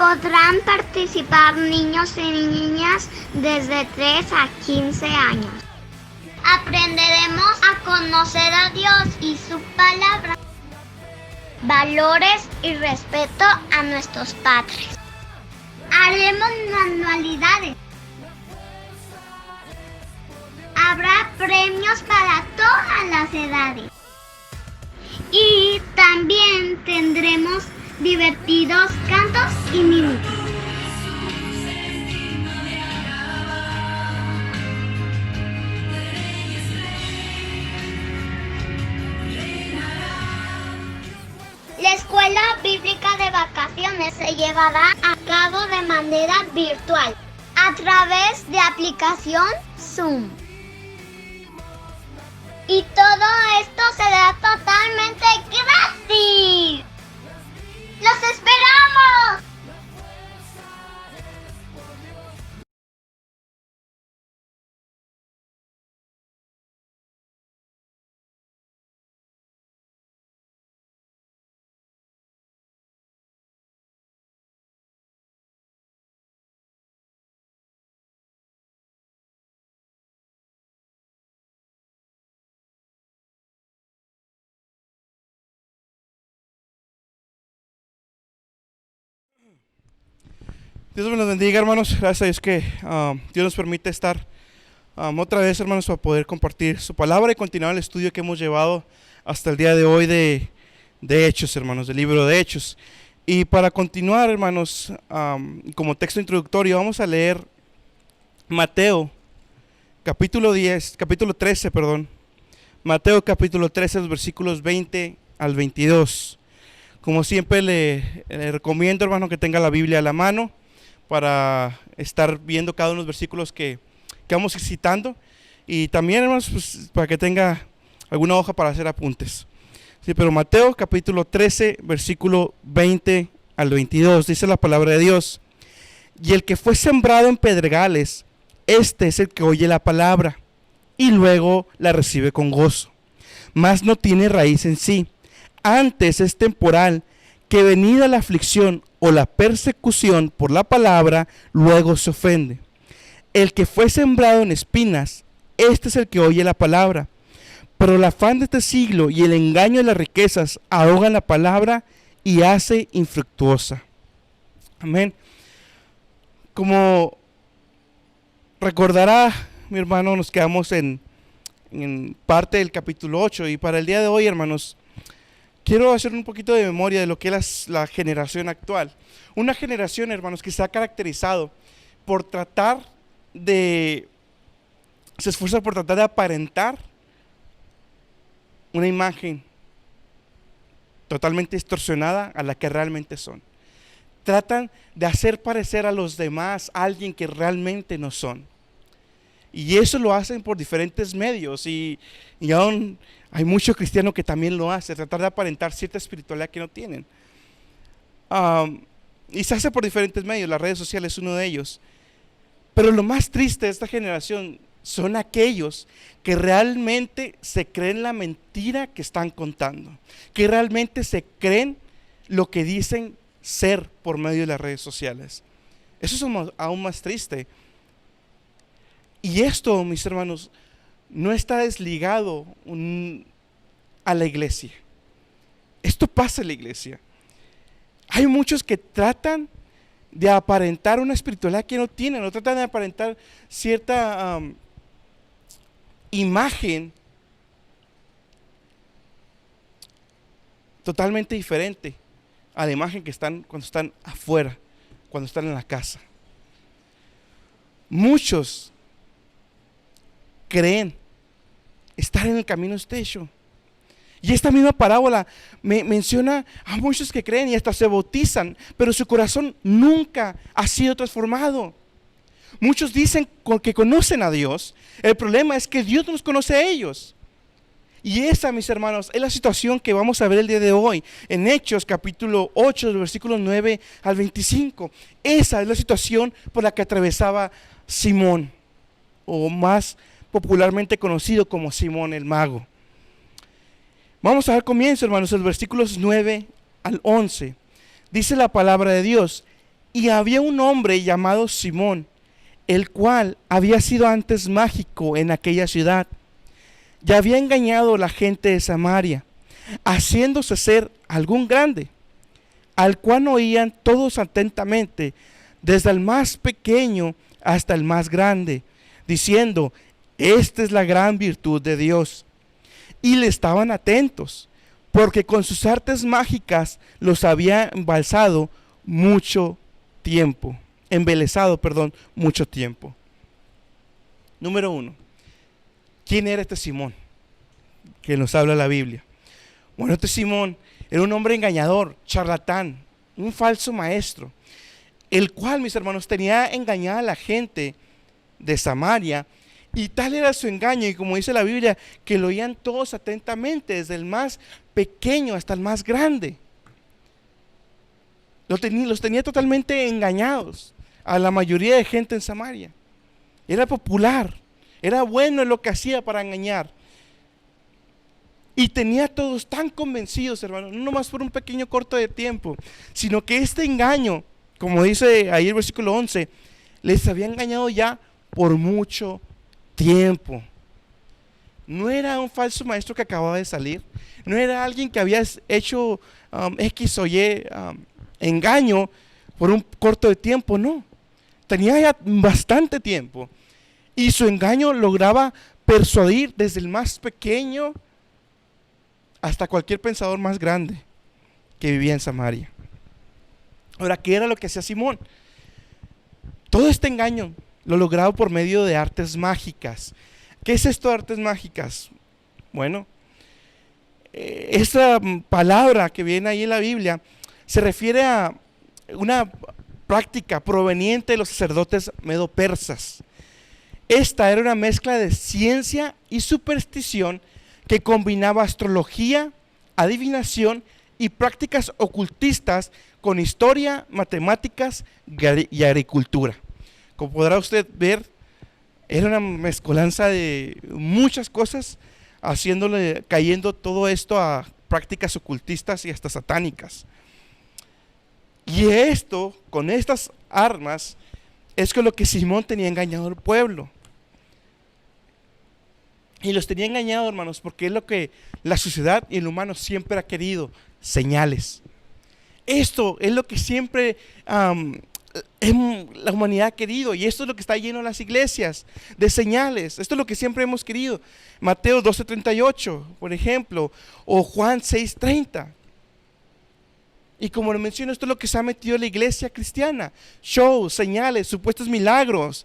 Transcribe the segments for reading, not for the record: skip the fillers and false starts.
Podrán participar niños y niñas desde 3 a 15 años. Aprenderemos a conocer a Dios y su palabra, valores y respeto a nuestros padres. Haremos manualidades. Habrá premios para todas las edades. Y también tendremos divertidos cantos y mimos. La escuela bíblica de vacaciones se llevará a cabo de manera virtual, a través de aplicación Zoom. Y todo esto será totalmente gratis. ¡Los esperamos! Dios me los bendiga, hermanos. Gracias a Dios que Dios nos permite estar otra vez, hermanos, para poder compartir su palabra y continuar el estudio que hemos llevado hasta el día de hoy de Hechos, hermanos, del libro de Hechos. Y para continuar, hermanos, como texto introductorio, vamos a leer Mateo, capítulo 13, perdón. Mateo, capítulo 13, los versículos 20 al 22. Como siempre, le recomiendo, hermano, que tenga la Biblia a la mano para estar viendo cada uno de los versículos que vamos citando, y también, hermanos, pues, para que tenga alguna hoja para hacer apuntes. Sí, pero Mateo capítulo 13, versículo 20 al 22, dice la palabra de Dios: y el que fue sembrado en pedregales, este es el que oye la palabra y luego la recibe con gozo, mas no tiene raíz en sí, antes es temporal, que venida la aflicción o la persecución por la palabra, luego se ofende. El que fue sembrado en espinas, este es el que oye la palabra, pero el afán de este siglo y el engaño de las riquezas ahogan la palabra y hace infructuosa. Amén. Como recordará mi hermano, nos quedamos en parte del capítulo 8, y para el día de hoy, hermanos, quiero hacer un poquito de memoria de lo que es la generación actual. Una generación, hermanos, que se ha caracterizado por se esfuerza por tratar de aparentar una imagen totalmente distorsionada a la que realmente son. Tratan de hacer parecer a los demás a alguien que realmente no son. Y eso lo hacen por diferentes medios, y aún hay muchos cristianos que también lo hacen, tratar de aparentar cierta espiritualidad que no tienen. Y se hace por diferentes medios, las redes sociales es uno de ellos. Pero lo más triste de esta generación son aquellos que realmente se creen la mentira que están contando, que realmente se creen lo que dicen ser por medio de las redes sociales. Eso es aún más triste. Y esto, mis hermanos, no está desligado a la iglesia. Esto pasa en la iglesia. Hay muchos que tratan de aparentar una espiritualidad que no tienen, o tratan de aparentar cierta imagen totalmente diferente a la imagen que están cuando están afuera, cuando están en la casa. Muchos creen estar en el camino estrecho. Y esta misma parábola menciona a muchos que creen y hasta se bautizan, pero su corazón nunca ha sido transformado. Muchos dicen que conocen a Dios. El problema es que Dios no los conoce a ellos. Y esa, mis hermanos, es la situación que vamos a ver el día de hoy en Hechos capítulo 8, del versículo 9 al 25. Esa es la situación por la que atravesaba Simón, o más popularmente conocido como Simón el Mago. Vamos a dar comienzo, hermanos, en los versículos 9 al 11. Dice la palabra de Dios: Y había un hombre llamado Simón, el cual había sido antes mágico en aquella ciudad, y había engañado a la gente de Samaria, haciéndose ser algún grande, al cual oían todos atentamente, desde el más pequeño hasta el más grande, diciendo: esta es la gran virtud de Dios. Y le estaban atentos, porque con sus artes mágicas los había embelesado mucho tiempo. Número 1. ¿Quién era este Simón que nos habla la Biblia? Bueno, este Simón era un hombre engañador, charlatán, un falso maestro, el cual, mis hermanos, tenía engañada a la gente de Samaria, y tal era su engaño, y como dice la Biblia, que lo oían todos atentamente, desde el más pequeño hasta el más grande. Los tenía totalmente engañados a la mayoría de gente en Samaria. Era popular, era bueno en lo que hacía para engañar. Y tenía a todos tan convencidos, hermanos, no nomás por un pequeño corto de tiempo, sino que este engaño, como dice ahí el versículo 11, les había engañado ya por mucho tiempo. No era un falso maestro que acababa de salir, no era alguien que había hecho X o Y engaño por un corto de tiempo, no. Tenía ya bastante tiempo, y su engaño lograba persuadir desde el más pequeño hasta cualquier pensador más grande que vivía en Samaria. Ahora, ¿qué era lo que hacía Simón? Todo este engaño lo lograba por medio de artes mágicas. ¿Qué es esto de artes mágicas? Bueno, esta palabra que viene ahí en la Biblia se refiere a una práctica proveniente de los sacerdotes medo-persas. Esta era una mezcla de ciencia y superstición que combinaba astrología, adivinación y prácticas ocultistas con historia, matemáticas y agricultura. Como podrá usted ver, era una mezcolanza de muchas cosas, cayendo todo esto a prácticas ocultistas y hasta satánicas. Y esto, con estas armas, es con lo que Simón tenía engañado al pueblo. Y los tenía engañado, hermanos, porque es lo que la sociedad y el humano siempre ha querido: señales. Esto es lo que siempre la humanidad ha querido, y esto es lo que está lleno en las iglesias, de señales. Esto es lo que siempre hemos querido. Mateo 12:38, por ejemplo, o Juan 6:30. Y como lo menciono, esto es lo que se ha metido en la iglesia cristiana: shows, señales, supuestos milagros.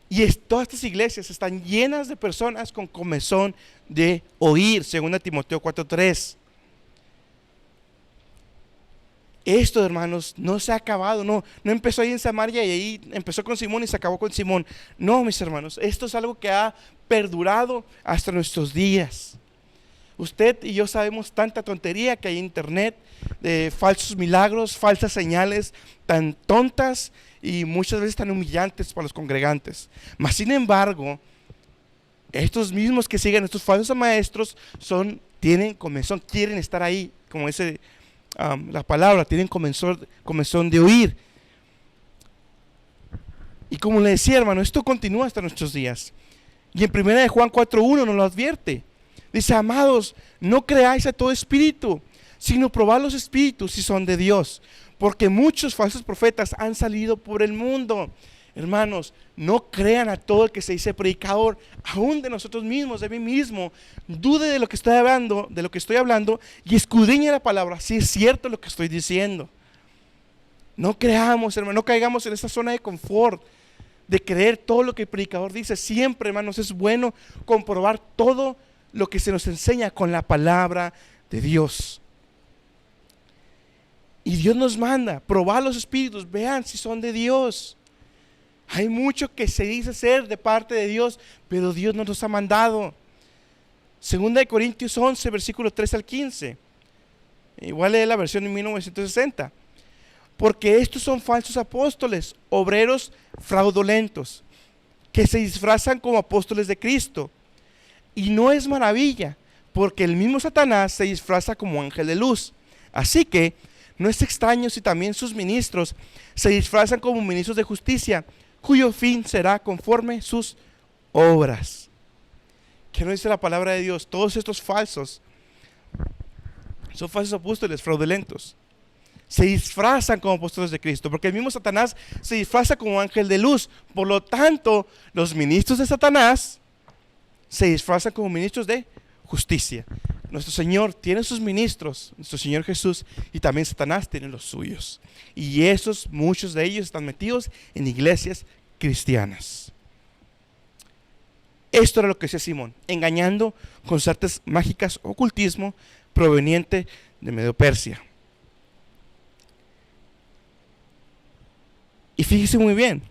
Y todas estas iglesias están llenas de personas con comezón de oír, según Timoteo 4:3. Esto, hermanos, no se ha acabado, no empezó ahí en Samaria y ahí empezó con Simón y se acabó con Simón. No, mis hermanos, esto es algo que ha perdurado hasta nuestros días. Usted y yo sabemos tanta tontería que hay en internet, de falsos milagros, falsas señales, tan tontas y muchas veces tan humillantes para los congregantes. Mas sin embargo, estos mismos que siguen estos falsos maestros tienen comezón, quieren estar ahí, como dice la palabra, tienen comezón de oír. Y como le decía, hermano, esto continúa hasta nuestros días. Y en 1 Juan 4:1 nos lo advierte. Dice: amados, no creáis a todo espíritu, sino probad los espíritus si son de Dios, porque muchos falsos profetas han salido por el mundo. Hermanos, no crean a todo el que se dice predicador, aún de nosotros mismos, de mí mismo. Dude de lo que estoy hablando, y escudriñe la palabra si es cierto lo que estoy diciendo. No creamos, hermano, no caigamos en esa zona de confort de creer todo lo que el predicador dice. Siempre, hermanos, es bueno comprobar todo lo que se nos enseña con la palabra de Dios. Y Dios nos manda probar los espíritus, vean si son de Dios. Hay mucho que se dice ser de parte de Dios, pero Dios no nos ha mandado. 2 Corintios 11, versículos 3 al 15. Igual es la versión de 1960. Porque estos son falsos apóstoles, obreros fraudulentos, que se disfrazan como apóstoles de Cristo. Y no es maravilla, porque el mismo Satanás se disfraza como ángel de luz. Así que No es extraño si también sus ministros se disfrazan como ministros de justicia, cuyo fin será conforme sus obras. ¿Qué no dice la palabra de Dios? Todos estos falsos son falsos apóstoles fraudulentos. Se disfrazan como apóstoles de Cristo, porque el mismo Satanás se disfraza como ángel de luz. Por lo tanto, los ministros de Satanás se disfrazan como ministros de justicia. Nuestro Señor tiene sus ministros, nuestro Señor Jesús, y también Satanás tiene los suyos. Y esos, muchos de ellos están metidos en iglesias cristianas. Esto era lo que hacía Simón, engañando con sus artes mágicas, ocultismo proveniente de Medio Persia. Y fíjese muy bien,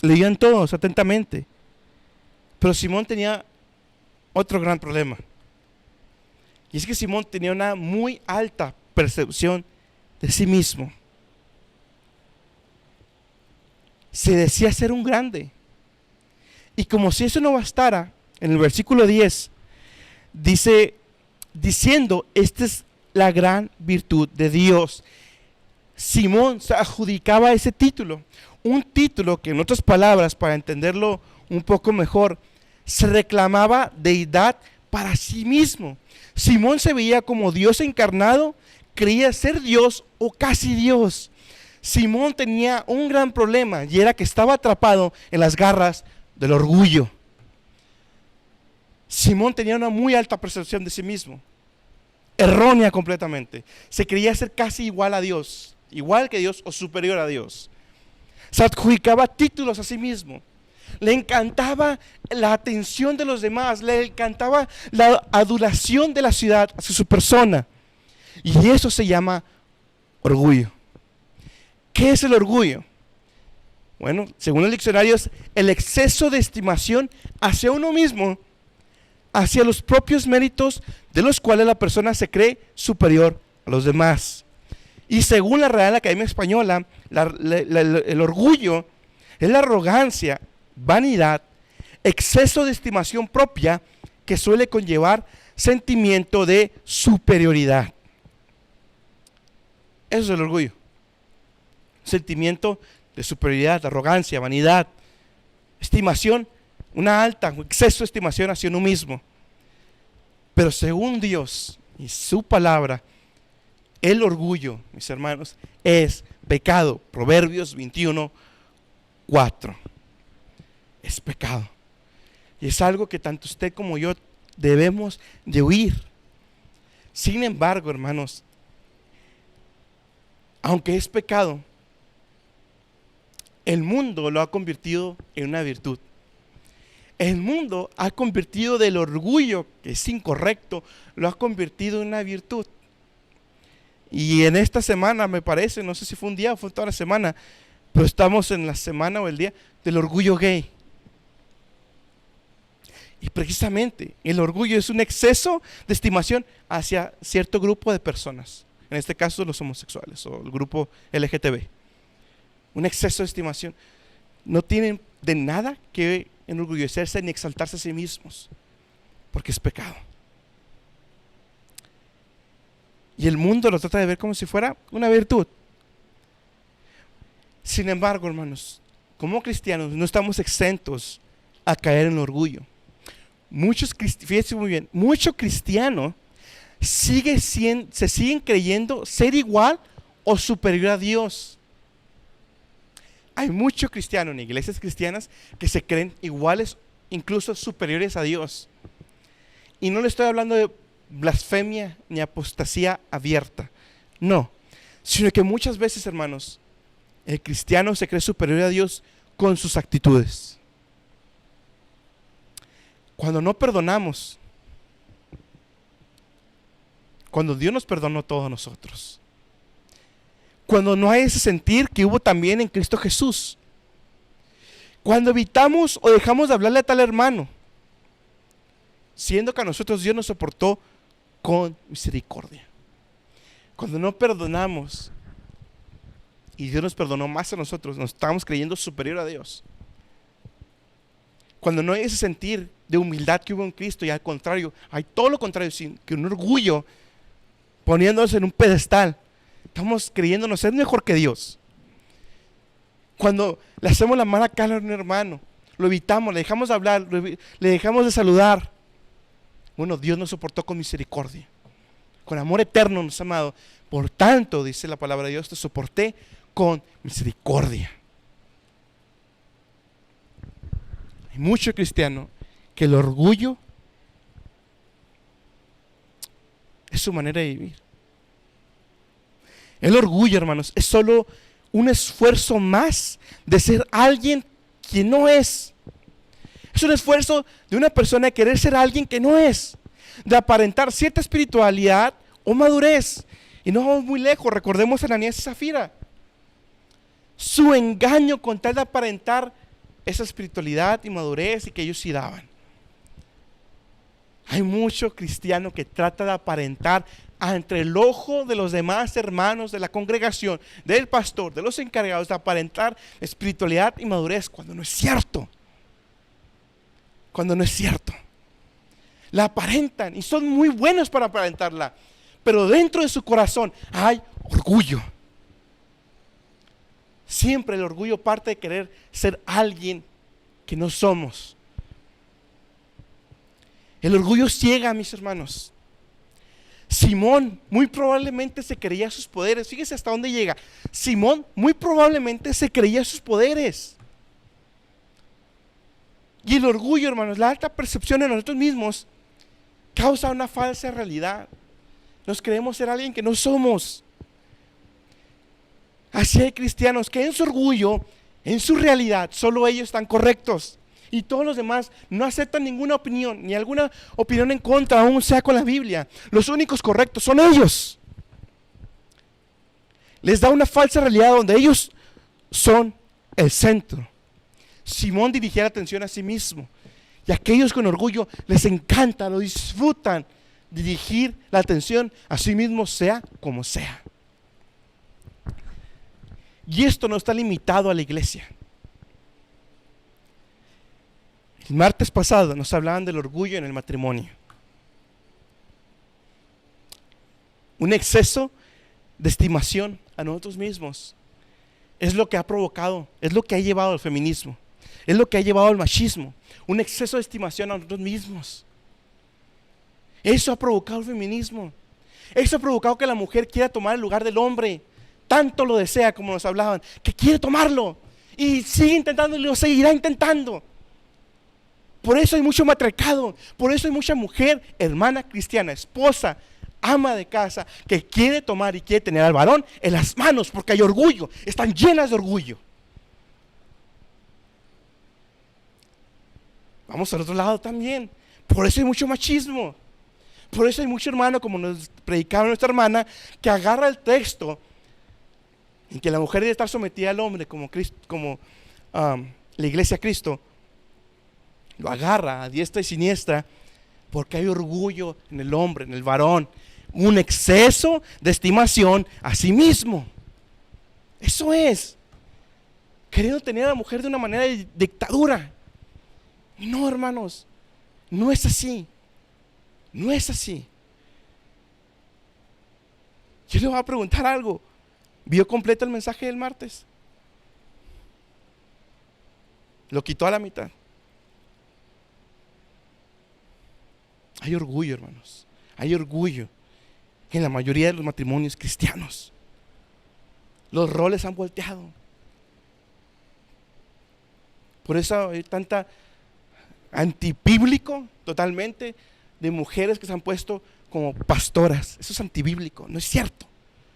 leían todos atentamente, pero Simón tenía otro gran problema. Y es que Simón tenía una muy alta percepción de sí mismo. Se decía ser un grande. Y como si eso no bastara, en el versículo 10 dice, diciendo, esta es la gran virtud de Dios. Simón se adjudicaba ese título, un título que, en otras palabras, para entenderlo un poco mejor, se reclamaba deidad para sí mismo. Simón se veía como Dios encarnado, creía ser Dios o casi Dios. Simón tenía un gran problema, y era que estaba atrapado en las garras del orgullo. Simón tenía una muy alta percepción de sí mismo, errónea completamente. Se creía ser casi igual a Dios, igual que Dios o superior a Dios. Se adjudicaba títulos a sí mismo. Le encantaba la atención de los demás, le encantaba la adulación de la ciudad hacia su persona. Y eso se llama orgullo. ¿Qué es el orgullo? Bueno, según el diccionario, es el exceso de estimación hacia uno mismo, hacia los propios méritos de los cuales la persona se cree superior a los demás. Y según la Real Academia Española, el orgullo es la arrogancia, vanidad, exceso de estimación propia que suele conllevar sentimiento de superioridad. Eso es el orgullo. Sentimiento de superioridad, arrogancia, vanidad, estimación, una alta, un exceso de estimación hacia uno mismo. Pero según Dios y su palabra, el orgullo, mis hermanos, es pecado. Proverbios 21:4. Es pecado. Y es algo que tanto usted como yo debemos de huir. Sin embargo, hermanos, aunque es pecado, el mundo lo ha convertido en una virtud. El mundo ha convertido del orgullo, que es incorrecto, lo ha convertido en una virtud. Y en esta semana, me parece, no sé si fue un día o fue toda la semana, pero estamos en la semana o el día del orgullo gay. Y precisamente el orgullo es un exceso de estimación hacia cierto grupo de personas. En este caso los homosexuales o el grupo LGTB. Un exceso de estimación. No tienen de nada que enorgullecerse ni exaltarse a sí mismos, porque es pecado. Y el mundo lo trata de ver como si fuera una virtud. Sin embargo, hermanos, como cristianos no estamos exentos a caer en orgullo. Fíjense muy bien, muchos cristianos se siguen creyendo ser igual o superior a Dios. Hay muchos cristianos en iglesias cristianas que se creen iguales, incluso superiores a Dios. Y no le estoy hablando de blasfemia ni apostasía abierta, no, sino que muchas veces, hermanos, el cristiano se cree superior a Dios con sus actitudes. Cuando no perdonamos, cuando Dios nos perdonó a todos nosotros, cuando no hay ese sentir que hubo también en Cristo Jesús, cuando evitamos o dejamos de hablarle a tal hermano, siendo que a nosotros Dios nos soportó con misericordia, cuando no perdonamos y Dios nos perdonó más a nosotros, nos estamos creyendo superior a Dios, cuando no hay ese sentir de humildad que hubo en Cristo, y al contrario, hay todo lo contrario, que un orgullo poniéndonos en un pedestal. Estamos creyéndonos ser mejor que Dios. Cuando le hacemos la mala cara a un hermano, lo evitamos, le dejamos de hablar, le dejamos de saludar. Bueno, Dios nos soportó con misericordia. Con amor eterno nos ha amado. Por tanto, dice la palabra de Dios, te soporté con misericordia. Hay mucho cristiano que el orgullo es su manera de vivir. El orgullo, hermanos, es solo un esfuerzo más de ser alguien que no es. Es un esfuerzo de una persona de querer ser alguien que no es, de aparentar cierta espiritualidad o madurez. Y no vamos muy lejos, recordemos a Ananías y Zafira. Su engaño con tal de aparentar esa espiritualidad y madurez y que ellos sí daban. Hay mucho cristiano que trata de aparentar ante el ojo de los demás hermanos de la congregación, del pastor, de los encargados, de aparentar espiritualidad y madurez cuando no es cierto. Cuando no es cierto. La aparentan y son muy buenos para aparentarla, pero dentro de su corazón hay orgullo. Siempre el orgullo parte de querer ser alguien que no somos. El orgullo ciega, mis hermanos. Simón muy probablemente se creía sus poderes. Fíjese hasta dónde llega. Simón muy probablemente se creía sus poderes. Y el orgullo, hermanos, la alta percepción de nosotros mismos causa una falsa realidad. Nos creemos ser alguien que no somos. Así hay cristianos que en su orgullo, en su realidad, solo ellos están correctos. Y todos los demás no aceptan ninguna opinión, ni alguna opinión en contra, aún sea con la Biblia. Los únicos correctos son ellos. Les da una falsa realidad donde ellos son el centro. Simón dirigía la atención a sí mismo. Y aquellos con orgullo les encanta, lo disfrutan, dirigir la atención a sí mismo, sea como sea. Y esto no está limitado a la iglesia. El martes pasado nos hablaban del orgullo en el matrimonio. Un exceso de estimación a nosotros mismos es lo que ha provocado, es lo que ha llevado al feminismo, es lo que ha llevado al machismo. Un exceso de estimación a nosotros mismos. Eso ha provocado el feminismo. Eso ha provocado que la mujer quiera tomar el lugar del hombre. Tanto lo desea, como nos hablaban, que quiere tomarlo. Y sigue intentando y lo seguirá intentando. Por eso hay mucho matriarcado. Por eso hay mucha mujer, hermana cristiana, esposa, ama de casa, que quiere tomar y quiere tener al varón en las manos, porque hay orgullo. Están llenas de orgullo. Vamos al otro lado también. Por eso hay mucho machismo. Por eso hay mucho hermano, como nos predicaba nuestra hermana, que agarra el texto en que la mujer debe estar sometida al hombre como la iglesia a Cristo. Lo agarra a diestra y siniestra porque hay orgullo en el hombre, en el varón. Un exceso de estimación a sí mismo. Eso es. Queriendo tener a la mujer de una manera de dictadura. No, hermanos, no es así. No es así. Yo le voy a preguntar algo. ¿Vio completo el mensaje del martes? Lo quitó a la mitad. Hay orgullo, hermanos. Hay orgullo en la mayoría de los matrimonios cristianos. Los roles han volteado. Por eso hay tanta antibíblico totalmente de mujeres que se han puesto como pastoras. Eso es antibíblico, no es cierto.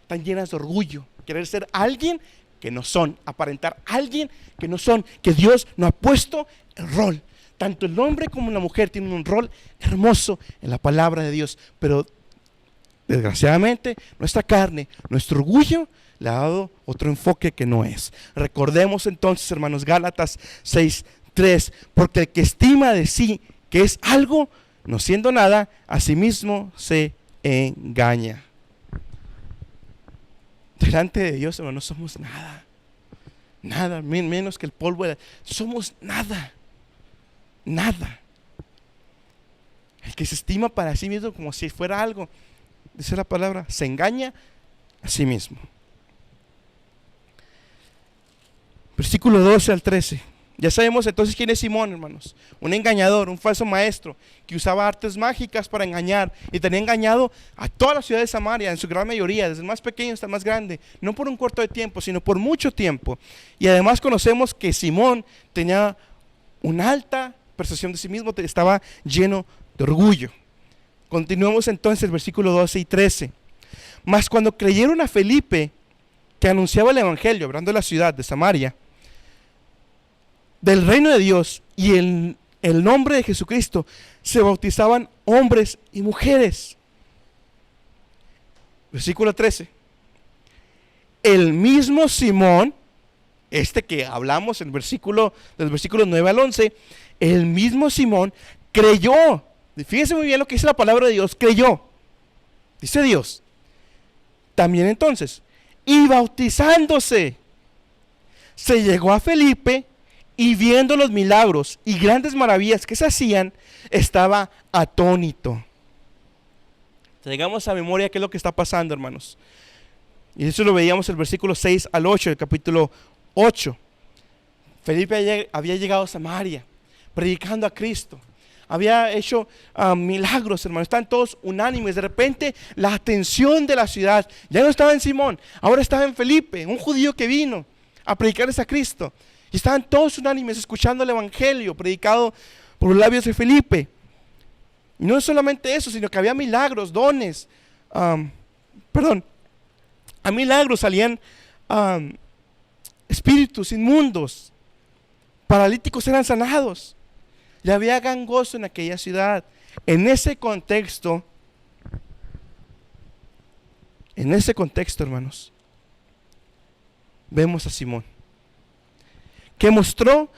Están llenas de orgullo, querer ser alguien que no son, aparentar alguien que no son, que Dios no ha puesto el rol. Tanto el hombre como la mujer tienen un rol hermoso en la palabra de Dios, pero desgraciadamente nuestra carne, nuestro orgullo le ha dado otro enfoque que no es. Recordemos entonces, hermanos, Gálatas 6:3, porque el que estima de sí que es algo, no siendo nada, a sí mismo se engaña. Delante de Dios, hermanos, no somos nada. Nada, menos que el polvo. Somos nada. Nada. El que se estima para sí mismo como si fuera algo, dice la palabra, se engaña a sí mismo. Versículo 12 al 13. Ya sabemos entonces quién es Simón, hermanos. Un engañador, un falso maestro que usaba artes mágicas para engañar y tenía engañado a toda la ciudad de Samaria, en su gran mayoría, desde el más pequeño hasta el más grande, no por un corto de tiempo, sino por mucho tiempo. Y además conocemos que Simón tenía una alta percepción de sí mismo, estaba lleno de orgullo. Continuemos entonces el versículo 12 y 13. Mas cuando creyeron a Felipe, que anunciaba el evangelio, hablando de la ciudad de Samaria, del reino de Dios y en el nombre de Jesucristo, se bautizaban hombres y mujeres. Versículo 13. El mismo Simón, este que hablamos en del versículo 9 al 11, el mismo Simón creyó. Fíjense muy bien lo que dice la palabra de Dios, creyó. Dice Dios. También entonces, y bautizándose, se llegó a Felipe y viendo los milagros y grandes maravillas que se hacían, estaba atónito. Traigamos a memoria qué es lo que está pasando, hermanos. Y eso lo veíamos en el versículo 6 al 8 del capítulo 8. Felipe había llegado a Samaria, predicando a Cristo. Había hecho milagros, hermanos. Estaban todos unánimes. De repente la atención de la ciudad ya no estaba en Simón, ahora estaba en Felipe, un judío que vino a predicarles a Cristo. Y estaban todos unánimes escuchando el evangelio predicado por los labios de Felipe. Y no solamente eso, sino que había milagros, dones. A milagros salían espíritus inmundos, paralíticos eran sanados. Y había gran gozo en aquella ciudad. En ese contexto, hermanos, vemos a Simón, que mostró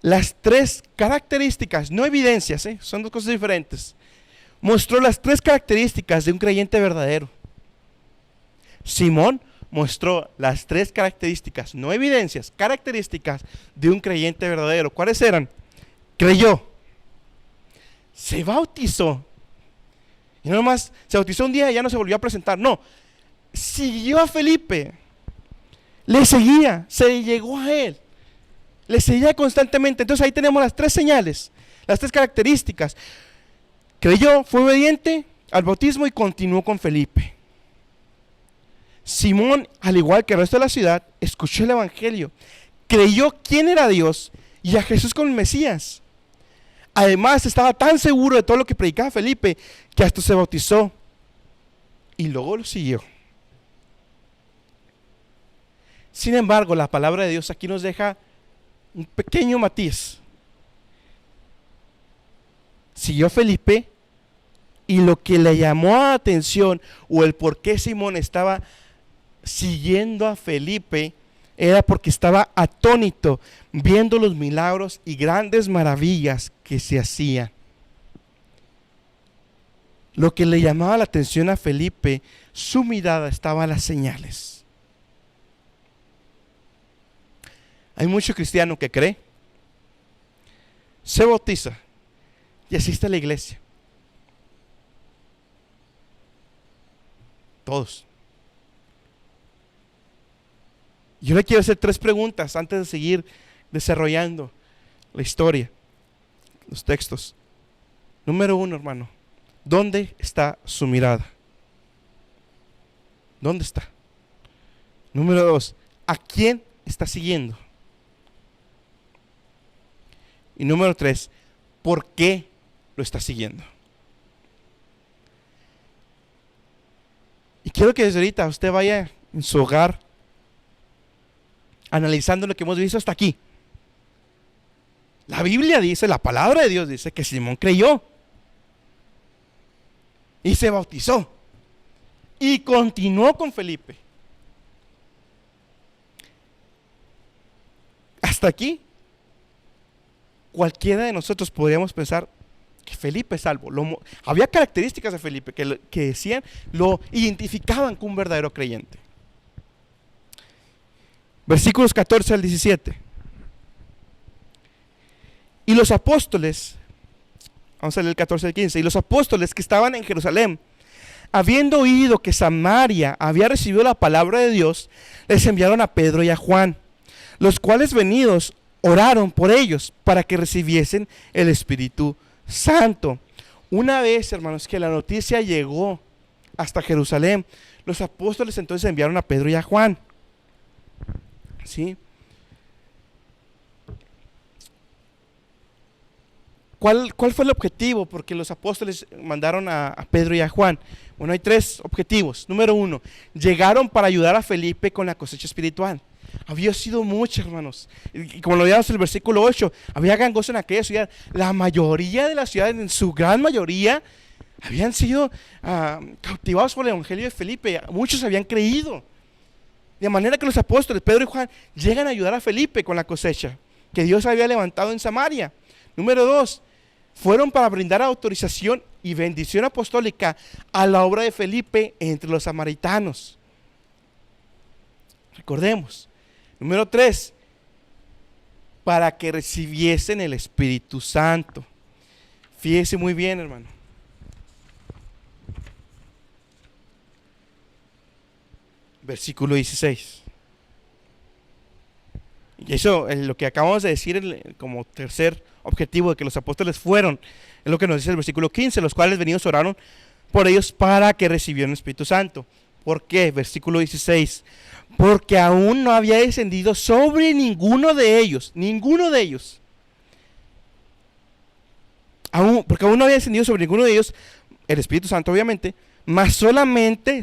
las tres características, no evidencias, son dos cosas diferentes. Mostró las tres características de un creyente verdadero. Simón mostró las tres características, no evidencias, características de un creyente verdadero. ¿Cuáles eran? Creyó, se bautizó, y no nomás se bautizó un día y ya no se volvió a presentar, no, siguió a Felipe, le seguía, se llegó a él, le seguía constantemente. Entonces ahí tenemos las tres señales, las tres características. Creyó, fue obediente al bautismo y continuó con Felipe. Simón, al igual que el resto de la ciudad, escuchó el evangelio, creyó quién era Dios y a Jesús como el Mesías. Además estaba tan seguro de todo lo que predicaba Felipe que hasta se bautizó y luego lo siguió. Sin embargo, la palabra de Dios aquí nos deja un pequeño matiz. Siguió Felipe y lo que le llamó la atención o el por qué Simón estaba siguiendo a Felipe era porque estaba atónito viendo los milagros y grandes maravillas que se hacían. Lo que le llamaba la atención a Felipe, su mirada estaba en las señales. Hay mucho cristiano que cree, se bautiza y asiste a la iglesia. Todos. Yo le quiero hacer tres preguntas antes de seguir desarrollando la historia, los textos. Número uno, hermano, ¿dónde está su mirada? ¿Dónde está? Número dos, ¿a quién está siguiendo? Y número tres, ¿por qué lo está siguiendo? Y quiero que desde ahorita usted vaya en su hogar analizando lo que hemos visto hasta aquí. La Biblia dice, la palabra de Dios dice que Simón creyó y se bautizó y continuó con Felipe. Hasta aquí cualquiera de nosotros podríamos pensar que Felipe es salvo. Había características de Felipe que decían, lo identificaban como un verdadero creyente. Versículos 14 al 17. Y los apóstoles, vamos a leer el 14 al 15, y los apóstoles que estaban en Jerusalén Habiendo oído que Samaria había recibido la palabra de Dios, les enviaron a Pedro y a Juan, los cuales venidos oraron por ellos para que recibiesen el Espíritu Santo. Una vez, hermanos, que la noticia llegó hasta Jerusalén, los apóstoles entonces enviaron a Pedro y a Juan. ¿Sí? ¿Cuál fue el objetivo? Porque los apóstoles mandaron a Pedro y a Juan. Bueno, hay 3 objetivos. Número 1, llegaron para ayudar a Felipe con la cosecha espiritual. Había sido mucho, hermanos. Y como lo veíamos en el versículo 8, había gran gozo en aquella ciudad. La mayoría de la ciudad, en su gran mayoría, habían sido cautivados por el evangelio de Felipe. Muchos habían creído. De manera que los apóstoles, Pedro y Juan, llegan a ayudar a Felipe con la cosecha que Dios había levantado en Samaria. Número 2, fueron para brindar autorización y bendición apostólica a la obra de Felipe entre los samaritanos. Recordemos. Número 3, para que recibiesen el Espíritu Santo. Fíjese muy bien, hermano. Versículo 16. Y eso, lo que acabamos de decir como tercer objetivo de que los apóstoles fueron, es lo que nos dice el versículo 15, los cuales venidos oraron por ellos para que recibieran el Espíritu Santo. ¿Por qué? Versículo 16. Porque aún no había descendido sobre ninguno de ellos, porque aún no había descendido sobre ninguno de ellos el Espíritu Santo, obviamente, mas solamente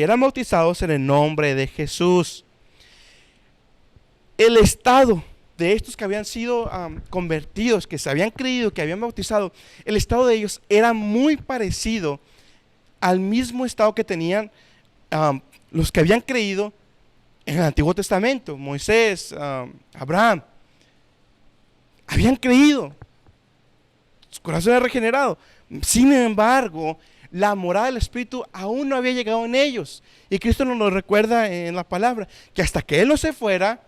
eran bautizados en el nombre de Jesús. El estado de estos que habían sido convertidos, que se habían creído, que habían bautizado, el estado de ellos era muy parecido al mismo estado que tenían los que habían creído en el Antiguo Testamento. Moisés, Abraham, habían creído, su corazón era regenerado. Sin embargo, la morada del Espíritu aún no había llegado en ellos. Y Cristo nos lo recuerda en la palabra, que hasta que Él no se fuera,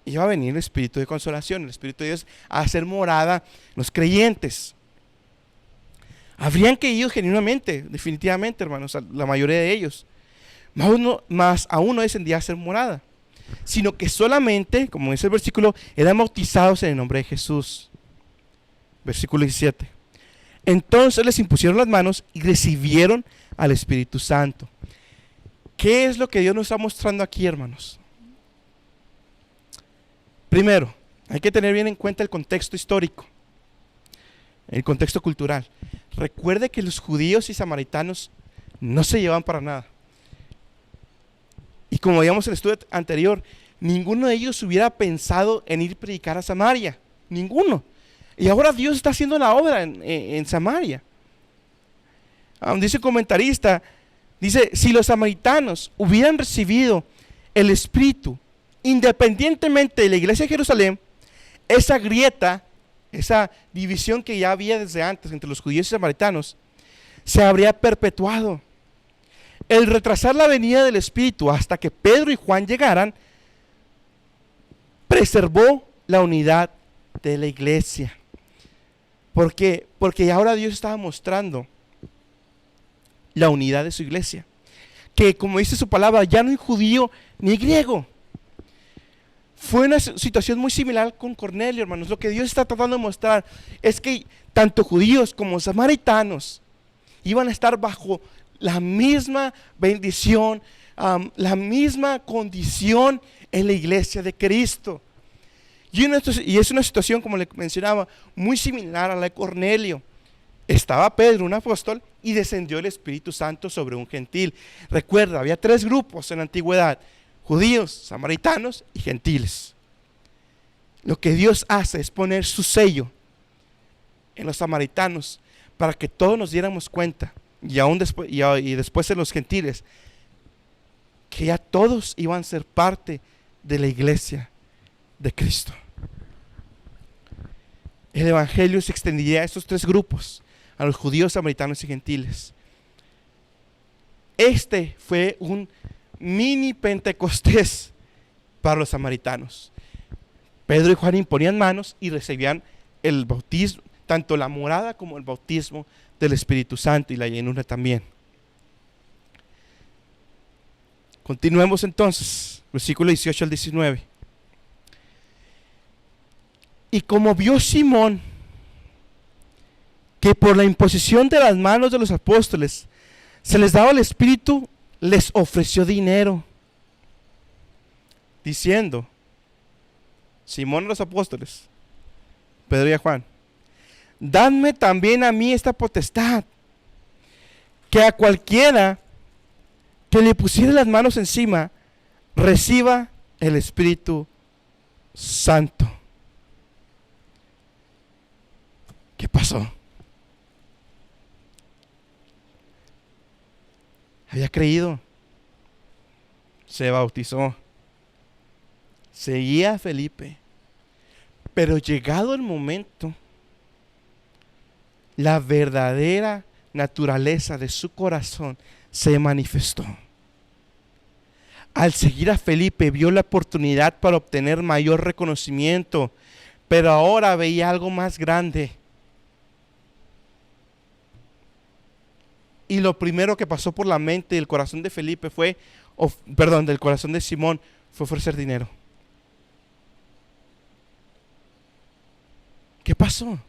iba a venir el Espíritu de consolación, el Espíritu de Dios a hacer morada los creyentes. Habrían creído genuinamente, definitivamente, hermanos, la mayoría de ellos. Mas aún no descendía a hacer morada, sino que solamente, como dice el versículo, eran bautizados en el nombre de Jesús. Versículo 17. Entonces les impusieron las manos y recibieron al Espíritu Santo. ¿Qué es lo que Dios nos está mostrando aquí, hermanos? Primero, hay que tener bien en cuenta el contexto histórico, el contexto cultural. Recuerde que los judíos y samaritanos no se llevaban para nada. Y como veíamos en el estudio anterior, ninguno de ellos hubiera pensado en ir a predicar a Samaria. Ninguno. Y ahora Dios está haciendo la obra en Samaria. Dice un comentarista, dice, si los samaritanos hubieran recibido el Espíritu, independientemente de la iglesia de Jerusalén, esa grieta, esa división que ya había desde antes entre los judíos y samaritanos, se habría perpetuado. El retrasar la venida del Espíritu hasta que Pedro y Juan llegaran, preservó la unidad de la iglesia. ¿Por qué? Porque ahora Dios estaba mostrando la unidad de su iglesia. Que como dice su palabra, ya no hay judío ni griego. Fue una situación muy similar con Cornelio, hermanos. Lo que Dios está tratando de mostrar es que tanto judíos como samaritanos iban a estar bajo la misma bendición, la misma condición en la iglesia de Cristo. Y es una situación, como le mencionaba, muy similar a la de Cornelio. Estaba Pedro, un apóstol, y descendió el Espíritu Santo sobre un gentil. Recuerda, había 3 grupos en la antigüedad: judíos, samaritanos y gentiles. Lo que Dios hace es poner su sello en los samaritanos para que todos nos diéramos cuenta, y después en los gentiles, que ya todos iban a ser parte de la iglesia de Cristo. El evangelio se extendería a estos 3 grupos, a los judíos, samaritanos y gentiles. Este fue un mini Pentecostés para los samaritanos. Pedro y Juan imponían manos y recibían el bautismo, tanto la morada como el bautismo del Espíritu Santo y la llenura también. Continuemos entonces, versículo 18 al 19. Y como vio Simón que por la imposición de las manos de los apóstoles se les daba el Espíritu, les ofreció dinero, diciendo, Simón y los apóstoles, Pedro y a Juan, dadme también a mí esta potestad, que a cualquiera que le pusiera las manos encima, reciba el Espíritu Santo. ¿Qué pasó? Había creído, se bautizó, seguía a Felipe, pero llegado el momento, la verdadera naturaleza de su corazón se manifestó. Al seguir a Felipe vio la oportunidad para obtener mayor reconocimiento, pero ahora veía algo más grande. Y lo primero que pasó por la mente y el corazón de Felipe fue, del corazón de Simón, fue ofrecer dinero. ¿Qué pasó?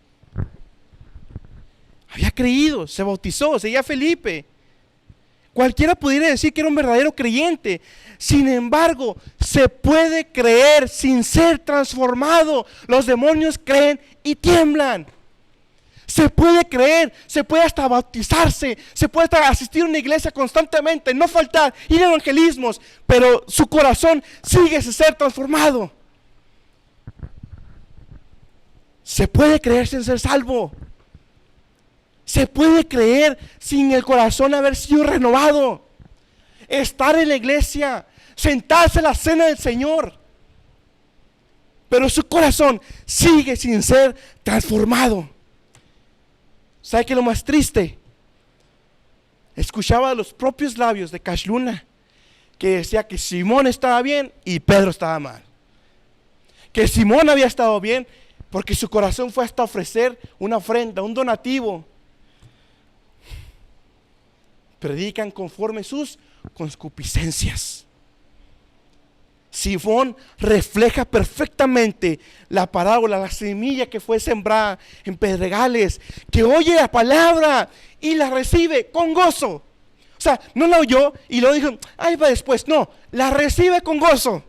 Había creído, se bautizó, seguía a Felipe. Cualquiera pudiera decir que era un verdadero creyente. Sin embargo, se puede creer sin ser transformado. Los demonios creen y tiemblan. Se puede creer, se puede hasta bautizarse, se puede hasta asistir a una iglesia constantemente, no faltar, ir a evangelismos, pero su corazón sigue sin ser transformado. Se puede creer sin ser salvo. Se puede creer sin el corazón haber sido renovado. Estar en la iglesia, sentarse en la cena del Señor, pero su corazón sigue sin ser transformado. ¿Sabe qué es lo más triste? Escuchaba los propios labios de Cash Luna que decía que Simón estaba bien y Pedro estaba mal. Que Simón había estado bien porque su corazón fue hasta ofrecer una ofrenda, un donativo. Predican conforme sus concupiscencias. Simón refleja perfectamente la parábola, la semilla que fue sembrada en pedregales, que oye la palabra y la recibe con gozo. O sea, no la oyó y lo dijo, ahí va después. No, la recibe con gozo.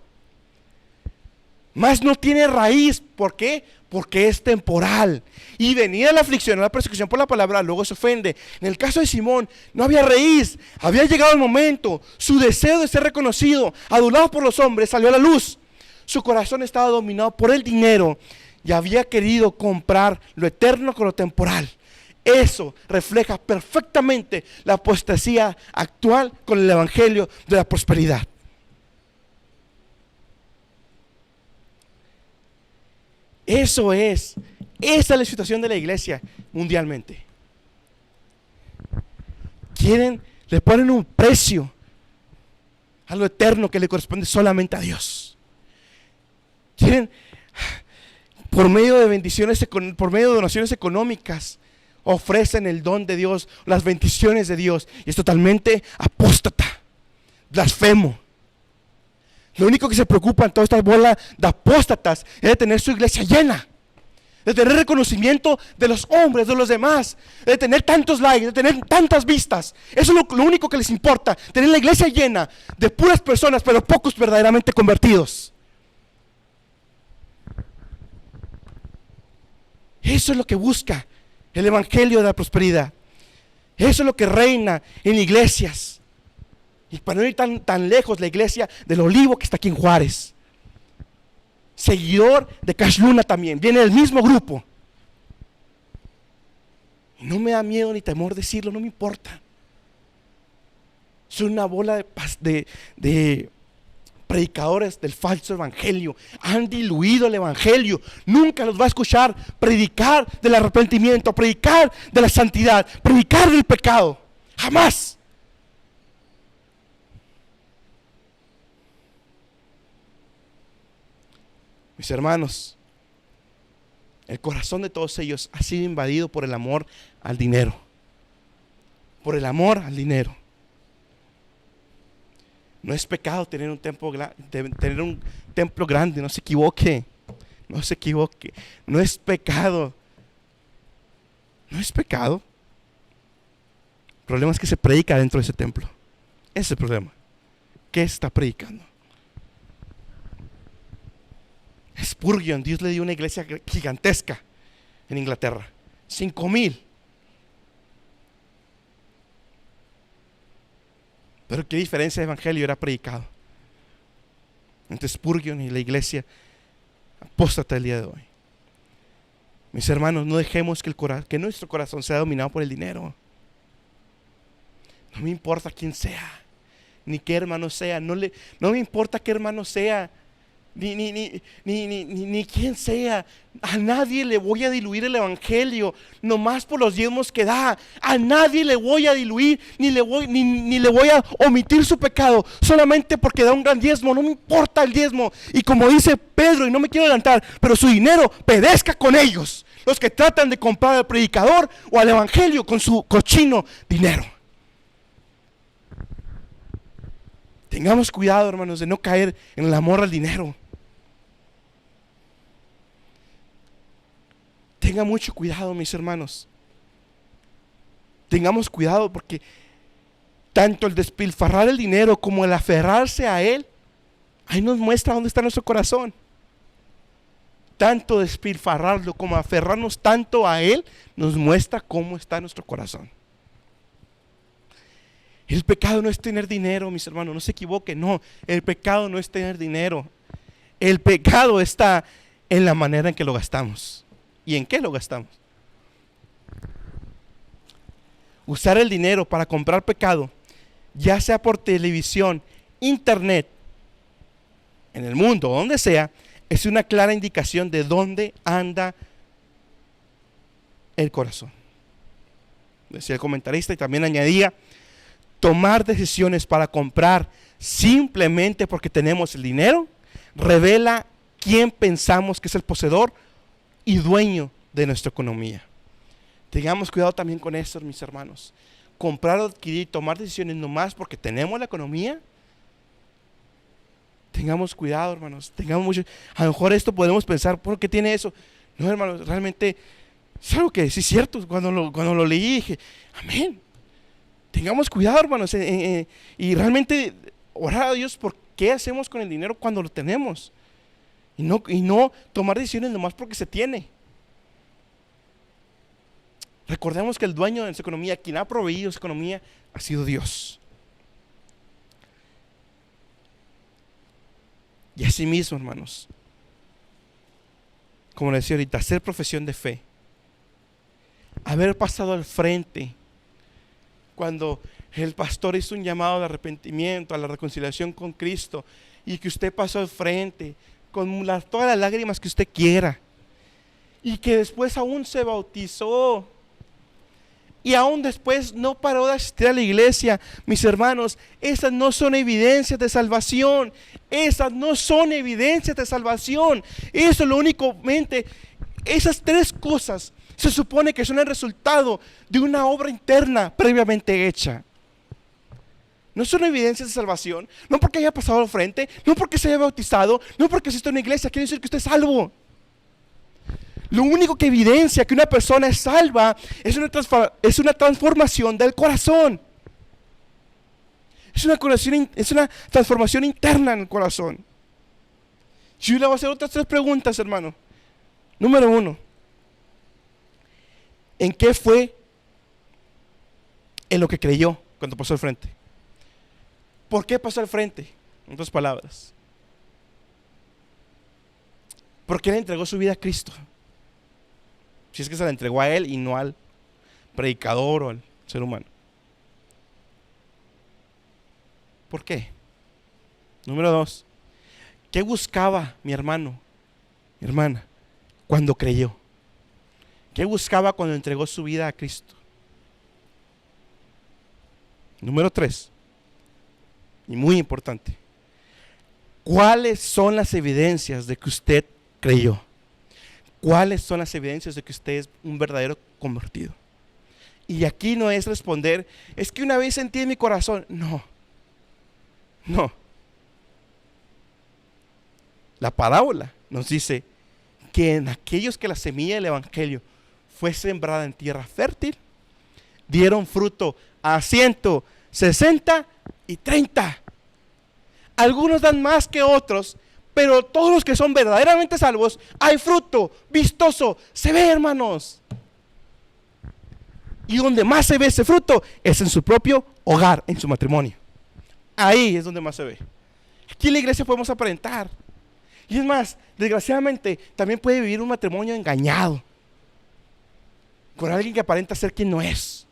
Mas no tiene raíz. ¿Por qué? Porque es temporal. Y venida la aflicción, la persecución por la palabra, luego se ofende. En el caso de Simón, no había raíz. Había llegado el momento. Su deseo de ser reconocido, adulado por los hombres, salió a la luz. Su corazón estaba dominado por el dinero y había querido comprar lo eterno con lo temporal. Eso refleja perfectamente la apostasía actual con el evangelio de la prosperidad. Esa es la situación de la iglesia mundialmente. Le ponen un precio a lo eterno que le corresponde solamente a Dios. Quieren, por medio de bendiciones, por medio de donaciones económicas, ofrecen el don de Dios, las bendiciones de Dios, y es totalmente apóstata, blasfemo. Lo único que se preocupa en toda esta bola de apóstatas es de tener su iglesia llena, de tener reconocimiento de los hombres, de los demás, de tener tantos likes, de tener tantas vistas. Eso es lo único que les importa, tener la iglesia llena de puras personas, pero pocos verdaderamente convertidos. Eso es lo que busca el evangelio de la prosperidad. Eso es lo que reina en iglesias. Y para no ir tan lejos, la iglesia del Olivo que está aquí en Juárez, seguidor de Cash Luna también, viene del mismo grupo. Y no me da miedo ni temor decirlo, no me importa. Soy una bola de predicadores del falso evangelio. Han diluido el evangelio. Nunca los va a escuchar predicar del arrepentimiento, predicar de la santidad, predicar del pecado. Jamás. Mis hermanos, El corazón de todos ellos ha sido invadido por el amor al dinero. Por el amor al dinero. No es pecado tener un templo grande, no se equivoque. No se equivoque. No es pecado. No es pecado. El problema es que se predica dentro de ese templo. Ese es el problema. ¿Qué está predicando? Spurgeon, Dios le dio una iglesia gigantesca en Inglaterra. 5,000. Pero qué diferencia de evangelio era predicado entre Spurgeon y la iglesia apóstata el día de hoy. Mis hermanos, no dejemos que nuestro corazón sea dominado por el dinero. No me importa quién sea, ni qué hermano sea, no me importa qué hermano sea, ni quién sea. A nadie le voy a diluir el evangelio nomás por los diezmos que da. A nadie le voy a diluir, ni le voy a omitir su pecado solamente porque da un gran diezmo. No me importa el diezmo. Y como dice Pedro, y no me quiero adelantar, pero su dinero perezca con ellos, los que tratan de comprar al predicador o al evangelio con su cochino dinero. Tengamos cuidado, hermanos, de no caer en el amor al dinero. Tenga mucho cuidado, mis hermanos. Tengamos cuidado porque tanto el despilfarrar el dinero como el aferrarse a él, ahí nos muestra dónde está nuestro corazón. Tanto despilfarrarlo como aferrarnos tanto a él, nos muestra cómo está nuestro corazón. El pecado no es tener dinero, mis hermanos, no se equivoquen, no. El pecado no es tener dinero. El pecado está en la manera en que lo gastamos. ¿Y en qué lo gastamos? Usar el dinero para comprar pecado, ya sea por televisión, internet, en el mundo, donde sea, es una clara indicación de dónde anda el corazón. Decía el comentarista y también añadía: tomar decisiones para comprar simplemente porque tenemos el dinero revela quién pensamos que es el poseedor y dueño de nuestra economía. Tengamos cuidado también con esto, mis hermanos. Comprar, adquirir, tomar decisiones nomás porque tenemos la economía. Tengamos cuidado, hermanos. Tengamos mucho. A lo mejor esto podemos pensar, ¿por qué tiene eso? No, hermanos, realmente es algo que sí es cierto. Cuando lo leí dije, amén. Tengamos cuidado, hermanos, y realmente orar a Dios por qué hacemos con el dinero cuando lo tenemos. Y no tomar decisiones nomás porque se tiene. Recordemos que el dueño de su economía, quien ha proveído su economía, ha sido Dios. Y así mismo, hermanos, como les decía ahorita, hacer profesión de fe, haber pasado al frente cuando el pastor hizo un llamado de arrepentimiento, a la reconciliación con Cristo, y que usted pasó al frente con todas las lágrimas que usted quiera, y que después aún se bautizó, y aún después no paró de asistir a la iglesia. Mis hermanos, esas no son evidencias de salvación. Esas no son evidencias de salvación. Eso lo únicamente, esas tres cosas se supone que son el resultado de una obra interna previamente hecha. No son evidencias de salvación. No porque haya pasado al frente, no porque se haya bautizado, no porque asista a una iglesia, quiere decir que usted es salvo. Lo único que evidencia que una persona es salva es una transformación del corazón. Es una transformación interna en el corazón. Yo le voy a hacer otras tres preguntas, hermano. Número 1. ¿En qué fue en lo que creyó cuando pasó al frente? ¿Por qué pasó al frente? En otras palabras, ¿por qué le entregó su vida a Cristo? Si es que se la entregó a él y no al predicador o al ser humano. ¿Por qué? Número 2. ¿Qué buscaba mi hermano, mi hermana, cuando creyó? ¿Qué buscaba cuando entregó su vida a Cristo? Número 3. Y muy importante, ¿cuáles son las evidencias de que usted creyó? ¿Cuáles son las evidencias de que usted es un verdadero convertido? Y aquí no es responder, es que una vez sentí en mi corazón. No, no. La parábola nos dice que en aquellos que la semilla del evangelio fue sembrada en tierra fértil, dieron fruto a 160 y 30. Algunos dan más que otros, pero todos los que son verdaderamente salvos, hay fruto vistoso, se ve, hermanos. Y donde más se ve ese fruto es en su propio hogar, en su matrimonio. Ahí es donde más se ve. Aquí en la iglesia podemos aparentar. Y es más, desgraciadamente, también puede vivir un matrimonio engañado con alguien que aparenta ser quien no es,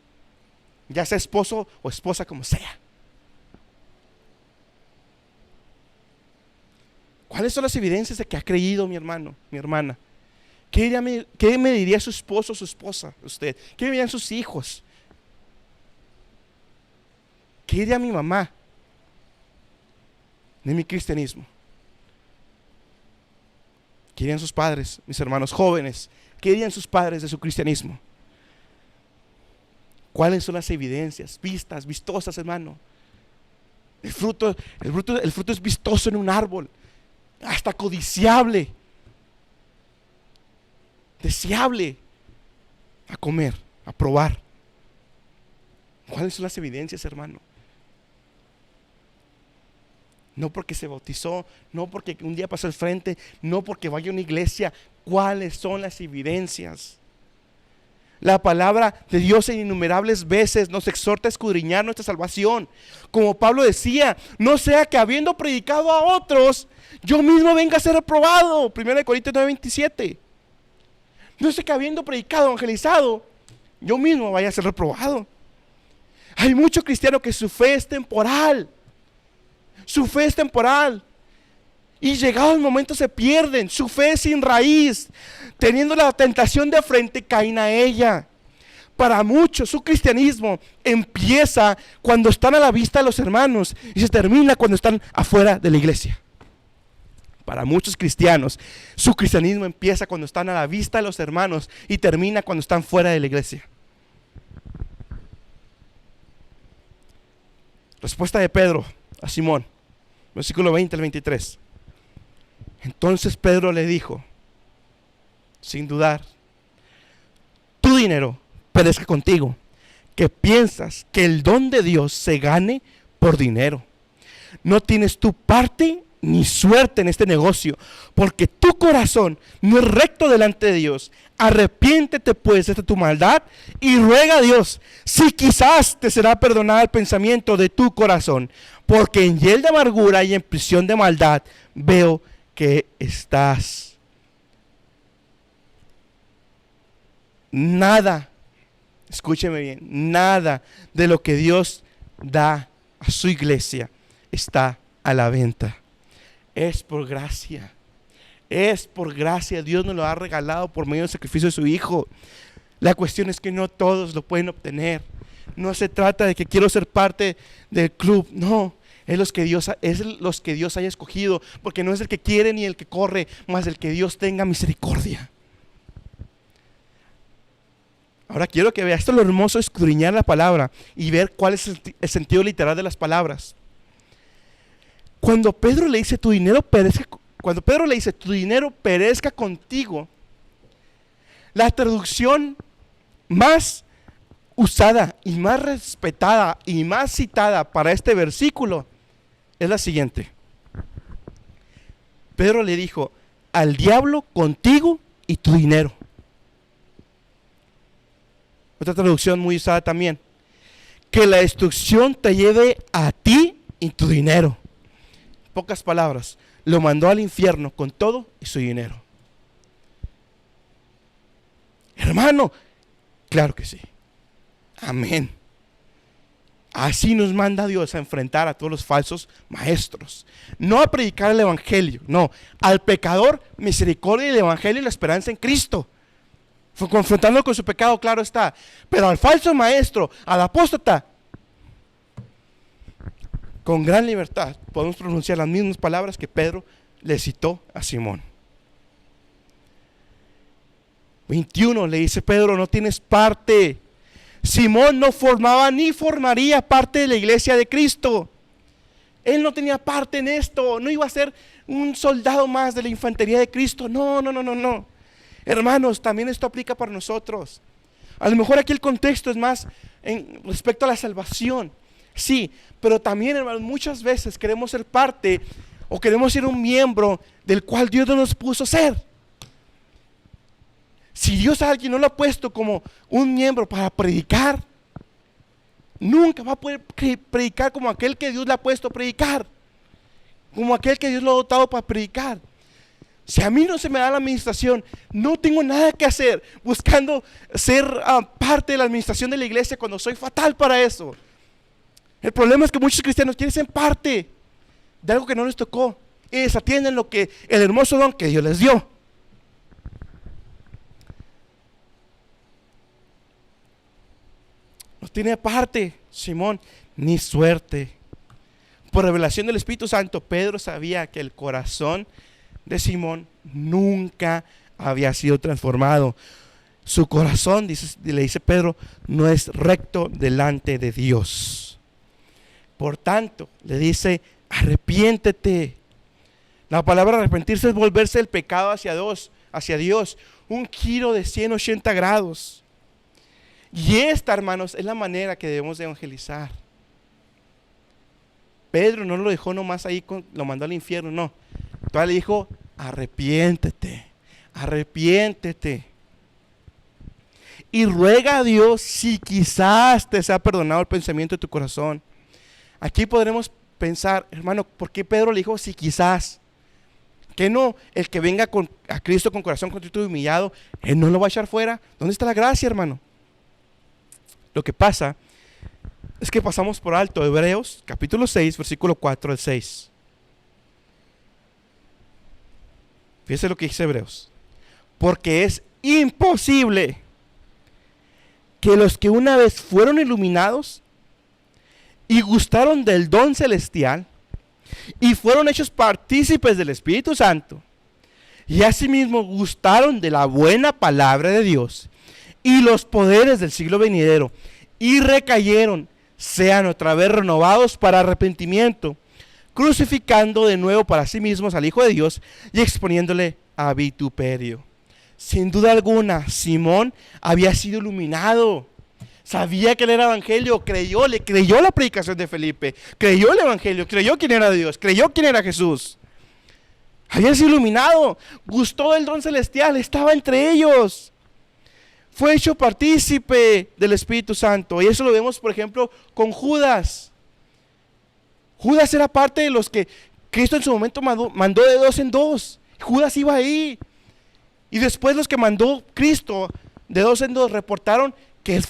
ya sea esposo o esposa, como sea. ¿Cuáles son las evidencias de que ha creído mi hermano, mi hermana? ¿Qué me diría su esposo o su esposa, usted? ¿Qué me dirían sus hijos? ¿Qué diría mi mamá de mi cristianismo? ¿Qué dirían sus padres, mis hermanos jóvenes? ¿Qué dirían sus padres de su cristianismo? ¿Cuáles son las evidencias vistosas, hermano? El fruto es vistoso en un árbol, hasta codiciable, deseable a comer, a probar. ¿Cuáles son las evidencias, hermano? No porque se bautizó, no porque un día pasó al frente, no porque vaya a una iglesia. ¿Cuáles son las evidencias? La palabra de Dios en innumerables veces nos exhorta a escudriñar nuestra salvación. Como Pablo decía, no sea que habiendo predicado a otros, yo mismo venga a ser reprobado. 1 Corintios 9:27. No sea que habiendo predicado, evangelizado, yo mismo vaya a ser reprobado. Hay mucho cristiano que su fe es temporal. Su fe es temporal. Y llegado el momento se pierden. Su fe es sin raíz. Teniendo la tentación de frente, caen a ella. Para muchos su cristianismo empieza cuando están a la vista de los hermanos y se termina cuando están afuera de la iglesia. Para muchos cristianos su cristianismo empieza cuando están a la vista de los hermanos y termina cuando están fuera de la iglesia. Respuesta de Pedro a Simón, versículo 20 al 23. Entonces Pedro le dijo, sin dudar, tu dinero perezca contigo, que piensas que el don de Dios se gane por dinero. No tienes tu parte ni suerte en este negocio, porque tu corazón no es recto delante de Dios. Arrepiéntete pues de tu maldad y ruega a Dios, si quizás te será perdonado el pensamiento de tu corazón, porque en hiel de amargura y en prisión de maldad veo que estás. Nada, escúcheme bien, nada de lo que Dios da a su iglesia está a la venta. Es por gracia. Es por gracia. Dios nos lo ha regalado por medio del sacrificio de su Hijo. La cuestión es que no todos lo pueden obtener. No se trata de que quiero ser parte del club. No, es los que Dios haya escogido. Porque no es el que quiere ni el que corre, más el que Dios tenga misericordia. Ahora quiero que vea esto, lo hermoso de escudriñar la palabra y ver cuál es el sentido literal de las palabras. Cuando Pedro le dice tu dinero perezca contigo, la traducción más usada y más respetada y más citada para este versículo es la siguiente. Pedro le dijo, al diablo contigo y tu dinero. Otra traducción muy usada también, que la destrucción te lleve a ti y tu dinero. Pocas palabras, lo mandó al infierno con todo y su dinero. Hermano, claro que sí. Amén. Así nos manda Dios a enfrentar a todos los falsos maestros. No a predicar el evangelio, no. Al pecador, misericordia y el evangelio y la esperanza en Cristo. Fue confrontándolo con su pecado, claro está. Pero al falso maestro, al apóstata, con gran libertad podemos pronunciar las mismas palabras que Pedro le citó a Simón. 21 le dice Pedro, no tienes parte. Simón no formaba ni formaría parte de la iglesia de Cristo. Él no tenía parte en esto, no iba a ser un soldado más de la infantería de Cristo. No. Hermanos, también esto aplica para nosotros. A lo mejor aquí el contexto es más respecto a la salvación. Sí, pero también, hermanos, muchas veces queremos ser parte o queremos ser un miembro del cual Dios no nos puso ser. Si Dios a alguien no lo ha puesto como un miembro para predicar, nunca va a poder predicar como aquel que Dios le ha puesto a predicar, como aquel que Dios lo ha dotado para predicar. Si a mí no se me da la administración, no tengo nada que hacer buscando ser parte de la administración de la iglesia cuando soy fatal para eso. El problema es que muchos cristianos quieren ser parte de algo que no les tocó y desatienden lo que el hermoso don que Dios les dio. No tiene parte Simón ni suerte. Por revelación del Espíritu Santo, Pedro sabía que el corazón de Simón nunca había sido transformado. Su corazón, le dice Pedro, no es recto delante de Dios. Por tanto, le dice, arrepiéntete. La palabra arrepentirse es volverse del pecado hacia Dios, un giro de 180 grados. Y esta, hermanos, es la manera que debemos de evangelizar. Pedro no lo dejó nomás ahí, lo mandó al infierno, no. Todavía le dijo, arrepiéntete. Y ruega a Dios si quizás te sea perdonado el pensamiento de tu corazón. Aquí podremos pensar, hermano, ¿por qué Pedro le dijo si quizás? ¿Que no el que venga a Cristo con corazón contrito y humillado, Él no lo va a echar fuera? ¿Dónde está la gracia, hermano? Lo que pasa es que pasamos por alto Hebreos capítulo 6, versículo 4 al 6. Fíjese lo que dice Hebreos. Porque es imposible que los que una vez fueron iluminados y gustaron del don celestial y fueron hechos partícipes del Espíritu Santo y asimismo gustaron de la buena palabra de Dios y los poderes del siglo venidero y recayeron, sean otra vez renovados para arrepentimiento, crucificando de nuevo para sí mismos al Hijo de Dios y exponiéndole a vituperio. Sin duda alguna, Simón había sido iluminado, sabía que él era evangelio, le creyó la predicación de Felipe, creyó el evangelio, creyó quién era Dios, creyó quién era Jesús. Había sido iluminado, gustó del don celestial, estaba entre ellos. Fue hecho partícipe del Espíritu Santo. Y eso lo vemos, por ejemplo, con Judas. Judas era parte de los que Cristo en su momento mandó de 2 en 2. Judas iba ahí. Y después los que mandó Cristo de 2 en 2 reportaron que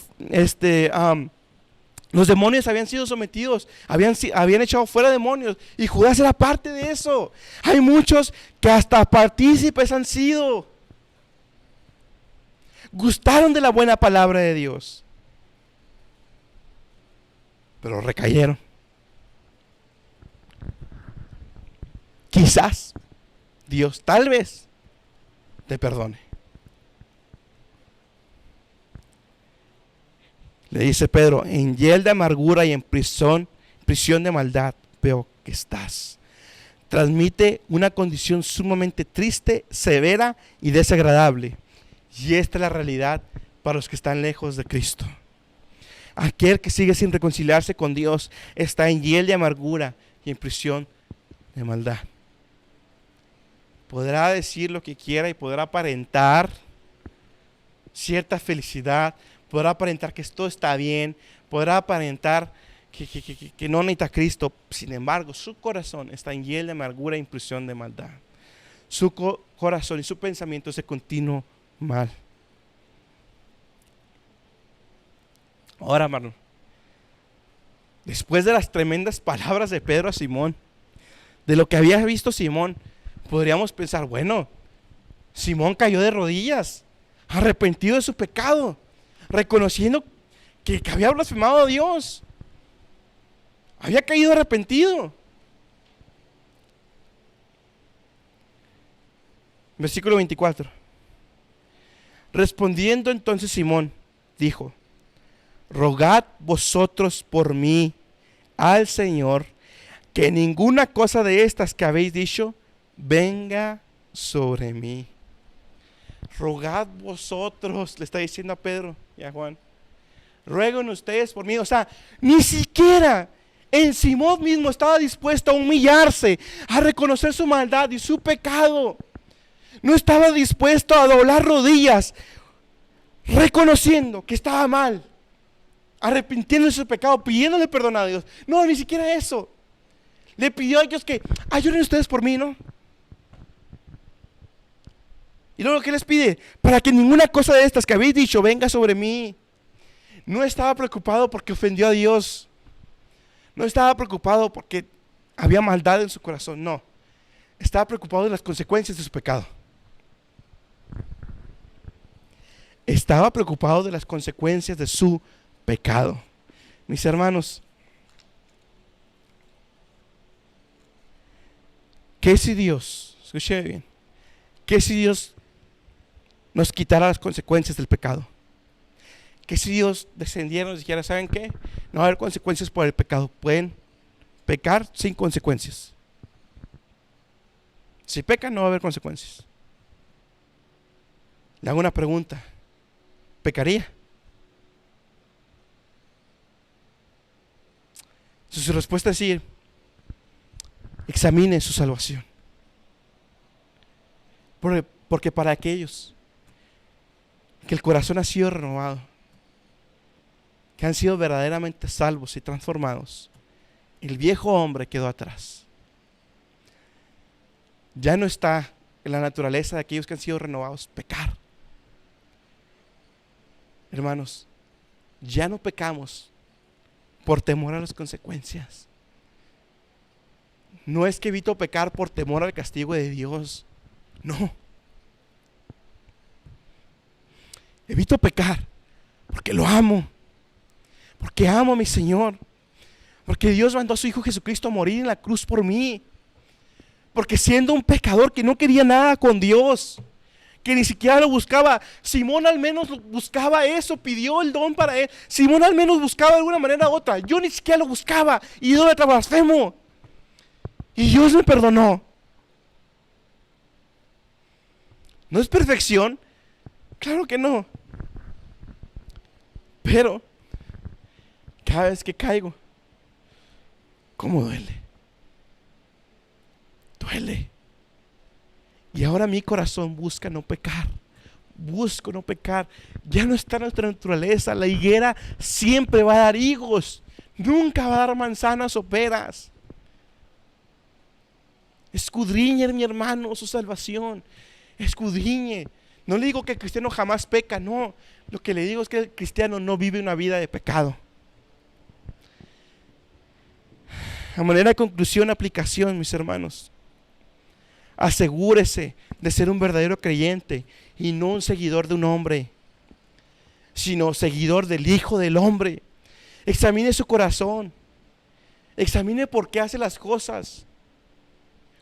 los demonios habían sido sometidos, habían echado fuera demonios. Y Judas era parte de eso. Hay muchos que hasta partícipes han sido. Gustaron de la buena palabra de Dios, pero recayeron. Quizás Dios tal vez te perdone. Le dice Pedro, en hiel de amargura y en prisión de maldad veo que estás. Transmite una condición sumamente triste, severa y desagradable. Y esta es la realidad para los que están lejos de Cristo. Aquel que sigue sin reconciliarse con Dios está en hiel de amargura y en prisión de maldad. Podrá decir lo que quiera y podrá aparentar cierta felicidad, podrá aparentar que todo está bien, podrá aparentar que no necesita a Cristo. Sin embargo, su corazón está en hiel de amargura y en prisión de maldad. Su corazón y su pensamiento es de continuo mal. Ahora, hermano, después de las tremendas palabras de Pedro a Simón, de lo que había visto Simón, podríamos pensar, bueno, Simón cayó de rodillas, arrepentido de su pecado, reconociendo que había blasfemado a Dios, había caído arrepentido. Versículo 24. Respondiendo entonces Simón, dijo: rogad vosotros por mí al Señor, que ninguna cosa de estas que habéis dicho venga sobre mí. Rogad vosotros, le está diciendo a Pedro y a Juan. Rueguen ustedes por mí. O sea, ni siquiera en Simón mismo estaba dispuesto a humillarse, a reconocer su maldad y su pecado. No estaba dispuesto a doblar rodillas, reconociendo que estaba mal, arrepintiéndose de su pecado, pidiéndole perdón a Dios. No, ni siquiera eso. Le pidió a ellos que ayuden ustedes por mí, ¿no? Y luego, ¿qué les pide? Para que ninguna cosa de estas que habéis dicho venga sobre mí. No estaba preocupado porque ofendió a Dios. No estaba preocupado porque había maldad en su corazón. No. Estaba preocupado de las consecuencias de su pecado. Estaba preocupado de las consecuencias de su pecado. Mis hermanos, ¿qué si Dios, escuche bien, qué si Dios nos quitara las consecuencias del pecado? ¿Qué si Dios descendiera y nos dijera: ¿saben qué? No va a haber consecuencias por el pecado. Pueden pecar sin consecuencias. Si pecan, no va a haber consecuencias. Le hago una pregunta: ¿pecaría? Si su respuesta es sí, examine su salvación. Porque para aquellos que el corazón ha sido renovado, que han sido verdaderamente salvos y transformados, el viejo hombre quedó atrás. Ya no está en la naturaleza de aquellos que han sido renovados pecar. Hermanos, ya no pecamos por temor a las consecuencias. No es que evito pecar por temor al castigo de Dios. No. Evito pecar porque lo amo. Porque amo a mi Señor. Porque Dios mandó a su Hijo Jesucristo a morir en la cruz por mí. Porque siendo un pecador que no quería nada con Dios, que ni siquiera lo buscaba, Simón al menos buscaba eso, pidió el don para él. Simón al menos buscaba de alguna manera u otra. Yo ni siquiera lo buscaba, idólatra, blasfemo. Y Dios me perdonó. ¿No es perfección? Claro que no. Pero cada vez que caigo, ¿cómo duele? Duele. Y ahora mi corazón busca no pecar. Busco no pecar. Ya no está en nuestra naturaleza. La higuera siempre va a dar higos. Nunca va a dar manzanas o peras. Escudriñe, mi hermano, su salvación. Escudriñe. No le digo que el cristiano jamás peca, no. Lo que le digo es que el cristiano no vive una vida de pecado. A manera de conclusión, aplicación, mis hermanos. Asegúrese de ser un verdadero creyente y no un seguidor de un hombre, sino seguidor del Hijo del Hombre. Examine su corazón. Examine por qué hace las cosas.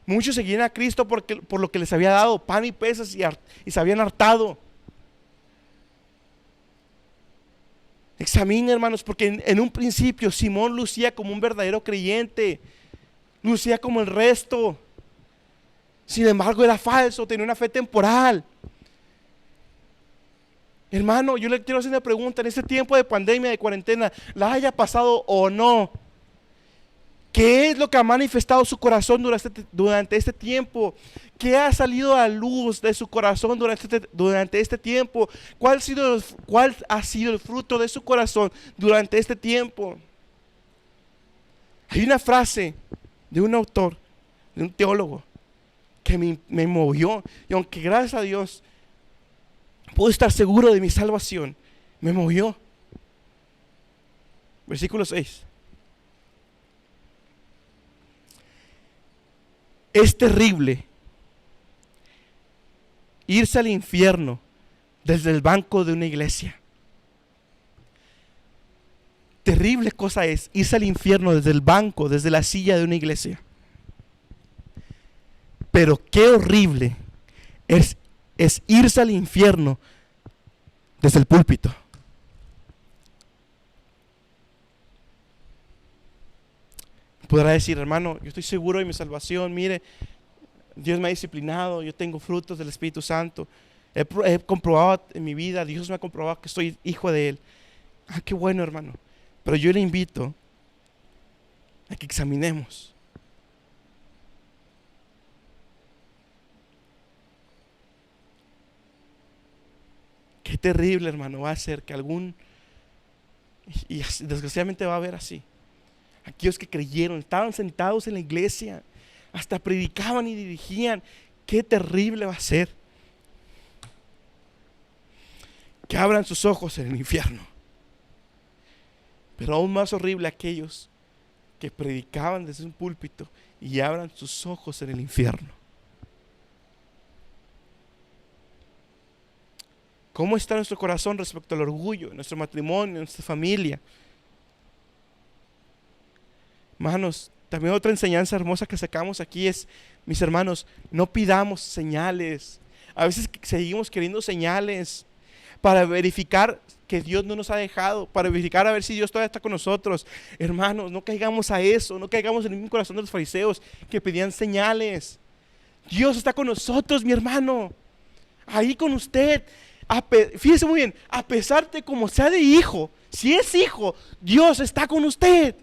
Muchos seguían a Cristo por lo que les había dado pan y peces y se habían hartado. Examine, hermanos, porque en un principio Simón lucía como un verdadero creyente, lucía como el resto. Sin embargo, era falso, tenía una fe temporal. Hermano, yo le quiero hacer una pregunta: en este tiempo de pandemia, de cuarentena, la haya pasado o no, ¿qué es lo que ha manifestado su corazón durante este tiempo? ¿Qué ha salido a la luz de su corazón durante este tiempo? ¿Cuál ha sido el fruto de su corazón durante este tiempo? Hay una frase de un autor, de un teólogo, que me movió. Y aunque gracias a Dios puedo estar seguro de mi salvación, me movió. Versículo 6. Es terrible irse al infierno desde el banco de una iglesia. Terrible cosa es irse al infierno desde el banco, desde la silla de una iglesia. Pero qué horrible es irse al infierno desde el púlpito. Podrá decir, hermano, yo estoy seguro de mi salvación, mire, Dios me ha disciplinado, yo tengo frutos del Espíritu Santo, he comprobado en mi vida, Dios me ha comprobado que soy hijo de Él. Ah, qué bueno, hermano. Pero yo le invito a que examinemos. Qué terrible, hermano, va a ser que y desgraciadamente va a haber así. Aquellos que creyeron, estaban sentados en la iglesia, hasta predicaban y dirigían. Qué terrible va a ser que abran sus ojos en el infierno. Pero aún más horrible aquellos que predicaban desde un púlpito y abran sus ojos en el infierno. ¿Cómo está nuestro corazón respecto al orgullo, nuestro matrimonio, nuestra familia? Hermanos, también otra enseñanza hermosa que sacamos aquí es, mis hermanos, no pidamos señales. A veces seguimos queriendo señales para verificar que Dios no nos ha dejado, para verificar a ver si Dios todavía está con nosotros. Hermanos, no caigamos a eso, no caigamos en el mismo corazón de los fariseos que pedían señales. Dios está con nosotros, mi hermano, ahí con usted. Fíjese muy bien, a pesar de como sea de hijo, si es hijo, Dios está con usted.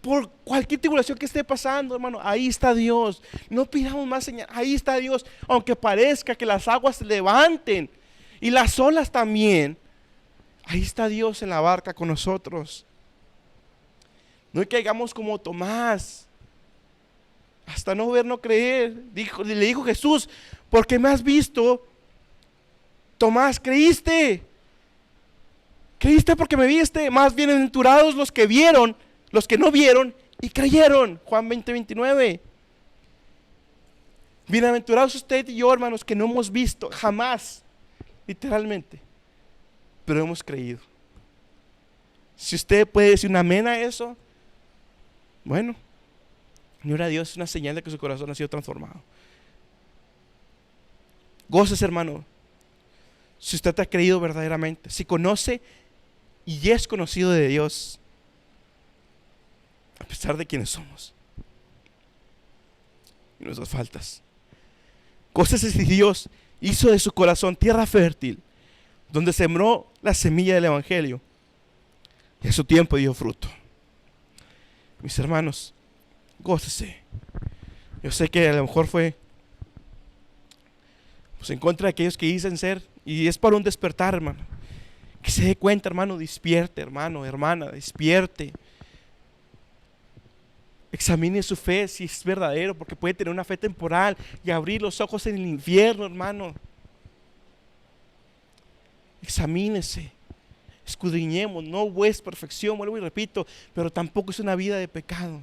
Por cualquier tribulación que esté pasando, hermano, ahí está Dios. No pidamos más señales, ahí está Dios. Aunque parezca que las aguas se levanten y las olas también, ahí está Dios en la barca con nosotros. No caigamos como Tomás, hasta no ver, no creer. Le dijo Jesús, porque me has visto, Tomás, creíste. Creíste porque me viste. Más bienaventurados los que vieron, los que no vieron y creyeron. Juan 20:29. Bienaventurados usted y yo, hermanos, que no hemos visto jamás, literalmente, pero hemos creído. Si usted puede decir un amén a eso, bueno, gloria a Dios, es una señal de que su corazón ha sido transformado. Goces, hermano, si usted ha creído verdaderamente, si conoce y es conocido de Dios, a pesar de quienes somos y nuestras faltas. Cosas si Dios hizo de su corazón tierra fértil, donde sembró la semilla del evangelio y a su tiempo dio fruto. Mis hermanos, gócese. Yo sé que a lo mejor fue en contra de aquellos que dicen ser, y es para un despertar, hermano. Que se dé cuenta, hermano, despierte, hermano, hermana, despierte. Examine su fe si es verdadero, porque puede tener una fe temporal y abrir los ojos en el infierno, hermano. Examínese, escudriñemos, no es perfección, vuelvo y repito, pero tampoco es una vida de pecado.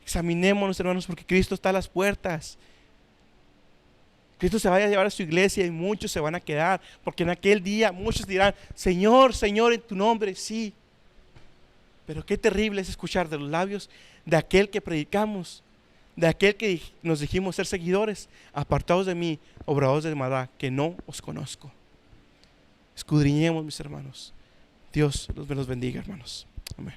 Examinémonos, hermanos, porque Cristo está a las puertas. Cristo se va a llevar a su iglesia y muchos se van a quedar, porque en aquel día muchos dirán, Señor, Señor, en tu nombre, sí. Pero qué terrible es escuchar de los labios de aquel que predicamos, de aquel que nos dijimos ser seguidores, apartados de mí, obradores de maldad, que no os conozco. Escudriñemos, mis hermanos. Dios me los bendiga, hermanos. Amén.